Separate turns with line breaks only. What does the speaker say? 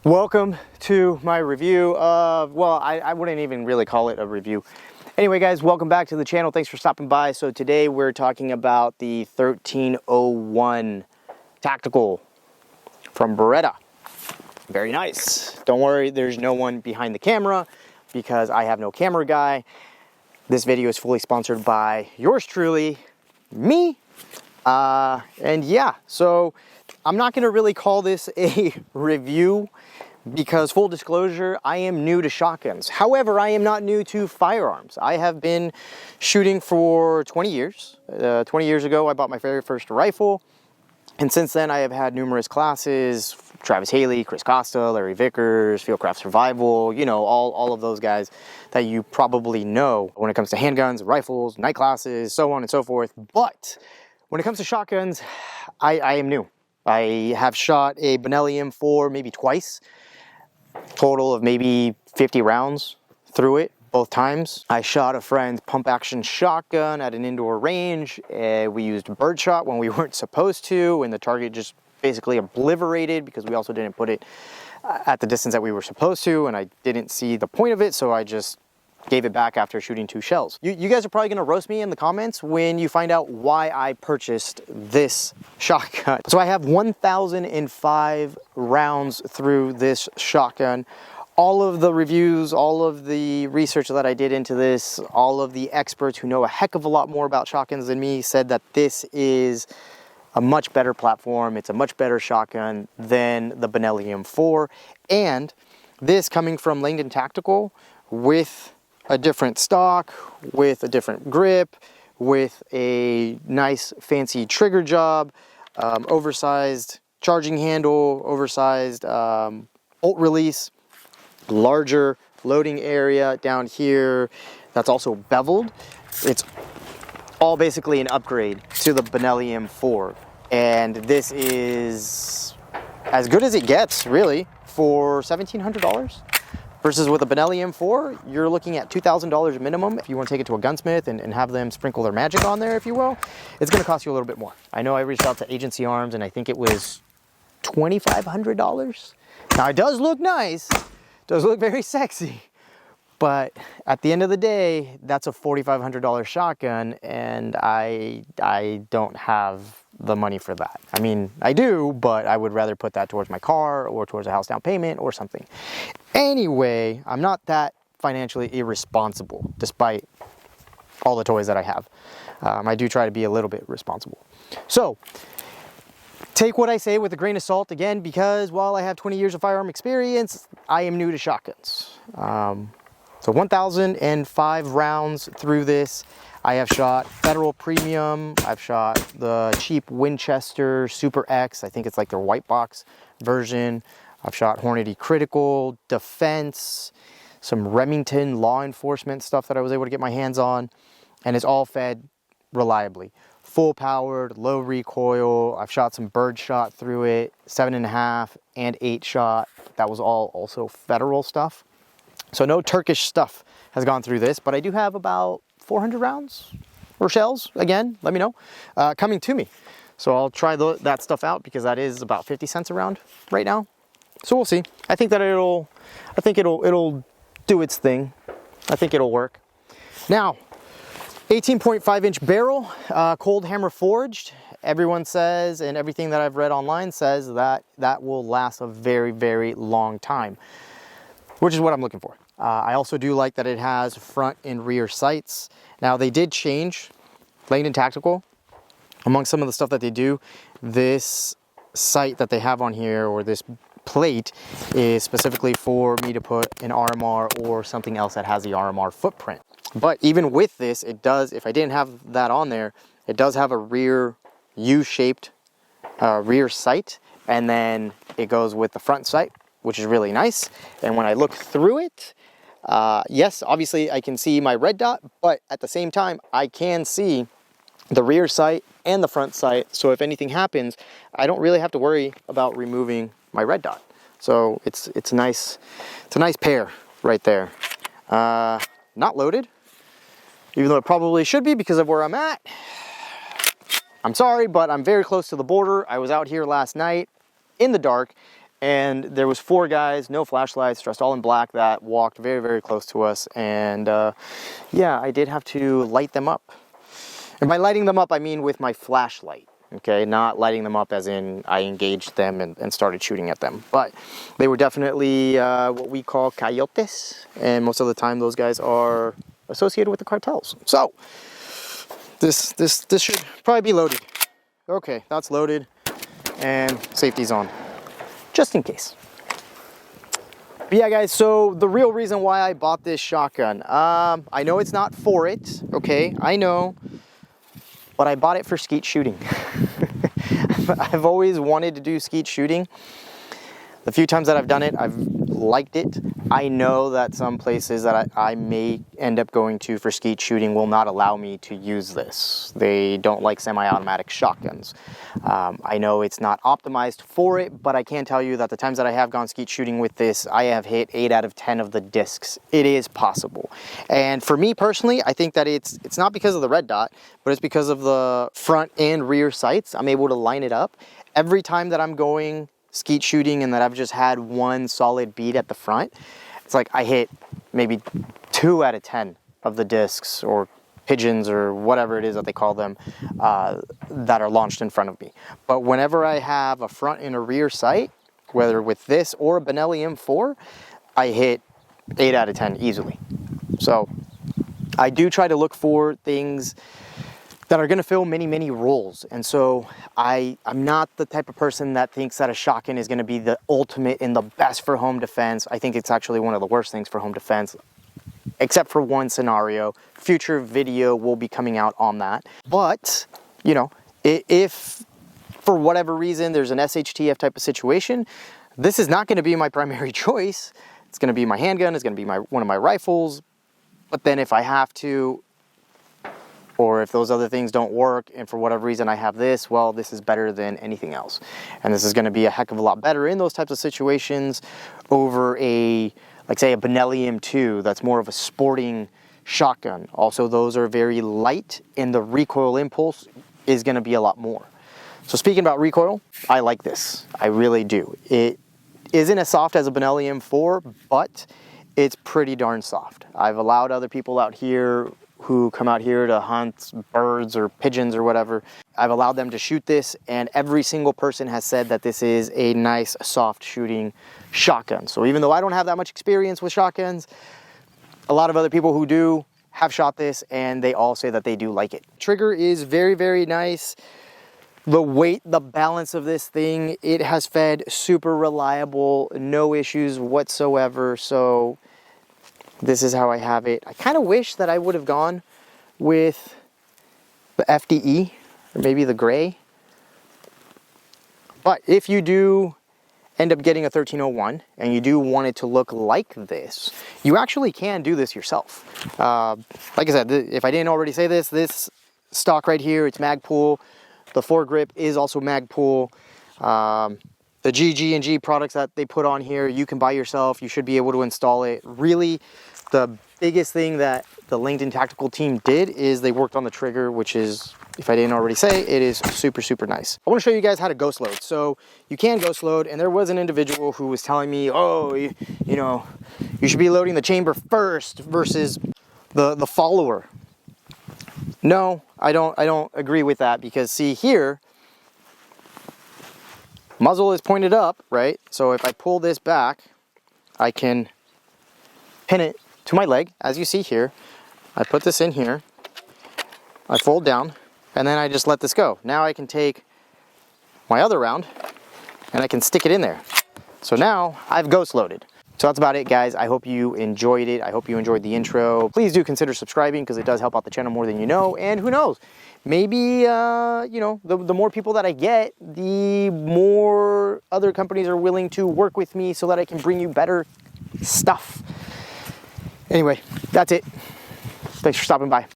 Welcome to my review of, well, I wouldn't even really call it a review. Anyway, guys, welcome back to the channel. Thanks for stopping by. So today we're talking about the 1301 Tactical from Beretta. Very nice. Don't worry, there's no one behind the camera because I have no camera guy. This video is fully sponsored by yours truly, me. And yeah, so I'm not going to really call this a review because, full disclosure, I am new to shotguns. However, I am not new to firearms. I have been shooting for 20 years. 20 years ago, I bought my very first rifle. And since then, I have had numerous classes: Travis Haley, Chris Costa, Larry Vickers, Fieldcraft Survival, you know, all of those guys that you probably know when it comes to handguns, rifles, night classes, so on and so forth. But when it comes to shotguns, I am new. I have shot a Benelli M4 maybe twice, total of maybe 50 rounds through it both times. I shot a friend's pump action shotgun at an indoor range. We used birdshot when we weren't supposed to, and the target just basically obliterated because we also didn't put it at the distance that we were supposed to, and I didn't see the point of it, so I just gave it back after shooting 2 shells. You guys are probably gonna roast me in the comments when you find out why I purchased this shotgun. So I have 1,005 rounds through this shotgun. All of the reviews, all of the research that I did into this, all of the experts who know a heck of a lot more about shotguns than me said that this is a much better platform. It's a much better shotgun than the Benelli M4. And this coming from Langdon Tactical with a different stock, with a different grip, with a nice fancy trigger job, oversized charging handle, oversized bolt release, larger loading area down here that's also beveled. It's all basically an upgrade to the Benelli M4. And this is as good as it gets, really, for $1,700. Versus with a Benelli M4, you're looking at $2,000 minimum if you want to take it to a gunsmith and have them sprinkle their magic on there, if you will. It's going to cost you a little bit more. I know I reached out to Agency Arms and I think it was $2,500. Now it does look nice, does look very sexy, but at the end of the day, that's a $4,500 shotgun, and I don't have the money for that. I mean, I do, but I would rather put that towards my car or towards a house down payment or something. Anyway, I'm not that financially irresponsible, despite all the toys that I have. I do try to be a little bit responsible. So, take what I say with a grain of salt, again, because while I have 20 years of firearm experience, I am new to shotguns. So 1,005 rounds through this. I have shot Federal Premium. I've shot the cheap Winchester Super X. I think it's like their white box version. I've shot Hornady Critical, Defense, some Remington law enforcement stuff that I was able to get my hands on. And it's all fed reliably. Full powered, low recoil. I've shot some birdshot through it, 7.5 and 8 shot. That was all also Federal stuff. So no Turkish stuff has gone through this, but I do have about 400 rounds or shells, again, let me know, coming to me. So I'll try that stuff out because that is about 50 cents a round right now. So we'll see. I think that it'll do its thing. I think it'll work. Now, 18.5 inch barrel, cold hammer forged. Everyone says, and everything that I've read online says that that will last a very, very long time, which is what I'm looking for. I also do like that it has front and rear sights. Now they did change, Langdon Tactical, among some of the stuff that they do, this sight that they have on here, or this plate, is specifically for me to put an RMR or something else that has the RMR footprint. But even with this, it does, if I didn't have that on there, it does have a rear U-shaped rear sight, and then it goes with the front sight, which is really nice. And when I look through it, yes, obviously I can see my red dot, but at the same time, I can see the rear sight and the front sight. So if anything happens, I don't really have to worry about removing my red dot. So it's a nice pair right there. Not loaded, even though it probably should be because of where I'm at. I'm sorry, but I'm very close to the border. I was out here last night in the dark and there was 4 guys, no flashlights, dressed all in black, that walked very, very close to us. And yeah, I did have to light them up. And by lighting them up, I mean with my flashlight. Okay, not lighting them up as in I engaged them and started shooting at them. But they were definitely what we call coyotes. And most of the time those guys are associated with the cartels. So this should probably be loaded. Okay, that's loaded and safety's on, just in case. But yeah guys, so the real reason why I bought this shotgun, I know it's not for it, okay, I know, but I bought it for skeet shooting. I've always wanted to do skeet shooting. The few times that I've done it, I've liked it. I know that some places that I may end up going to for skeet shooting will not allow me to use this. They don't like semi-automatic shotguns. I know it's not optimized for it, but I can tell you that the times that I have gone skeet shooting with this, I have hit 8 out of 10 of the discs. It is possible. And for me personally, I think that it's not because of the red dot, but it's because of the front and rear sights. I'm able to line it up. Every time that I'm going skeet shooting and that I've just had one solid bead at the front, it's like I hit maybe 2 out of 10 of the discs or pigeons or whatever it is that they call them that are launched in front of me. But whenever I have a front and a rear sight, whether with this or a Benelli M4, I hit 8 out of 10 easily. So I do try to look for things that are going to fill many, many roles. And so I'm not the type of person that thinks that a shotgun is going to be the ultimate and the best for home defense. I think it's actually one of the worst things for home defense, except for one scenario. Future video will be coming out on that. But, you know, if for whatever reason there's an SHTF type of situation, this is not going to be my primary choice. It's going to be my handgun, it's going to be one of my rifles. But then if I have to, or if those other things don't work and for whatever reason I have this, well, this is better than anything else. And this is going to be a heck of a lot better in those types of situations over a, like say a Benelli M2 that's more of a sporting shotgun. Also, those are very light and the recoil impulse is going to be a lot more. So speaking about recoil, I like this. I really do. It isn't as soft as a Benelli M4, but it's pretty darn soft. I've allowed other people out here who come out here to hunt birds or pigeons or whatever. I've allowed them to shoot this, and every single person has said that this is a nice, soft shooting shotgun. So even though I don't have that much experience with shotguns, a lot of other people who do have shot this, and they all say that they do like it. Trigger is very, very nice. The weight, the balance of this thing, it has fed super reliable, no issues whatsoever. So this is how I have it. I kind of wish that I would have gone with the FDE or maybe the gray. But if you do end up getting a 1301 and you do want it to look like this, you actually can do this yourself. Like I said, if I didn't already say this stock right here, it's Magpul. The foregrip is also Magpul. The GG&G products that they put on here, you can buy yourself. You should be able to install it. Really, the biggest thing that the Langdon Tactical team did is they worked on the trigger, which is, if I didn't already say, it is super, super nice. I want to show you guys how to ghost load. So you can ghost load, and there was an individual who was telling me, oh, you know, you should be loading the chamber first versus the follower. No, I don't agree with that, because see here, muzzle is pointed up, right? So if I pull this back, I can pin it to my leg, as you see here. I put this in here, I fold down, and then I just let this go. Now I can take my other round and I can stick it in there. So now I've ghost loaded. So that's about it, guys. I hope you enjoyed it. I hope you enjoyed the intro. Please do consider subscribing, because it does help out the channel more than you know. And who knows, maybe, you know, the more people that I get, the more other companies are willing to work with me so that I can bring you better stuff. Anyway, that's it. Thanks for stopping by.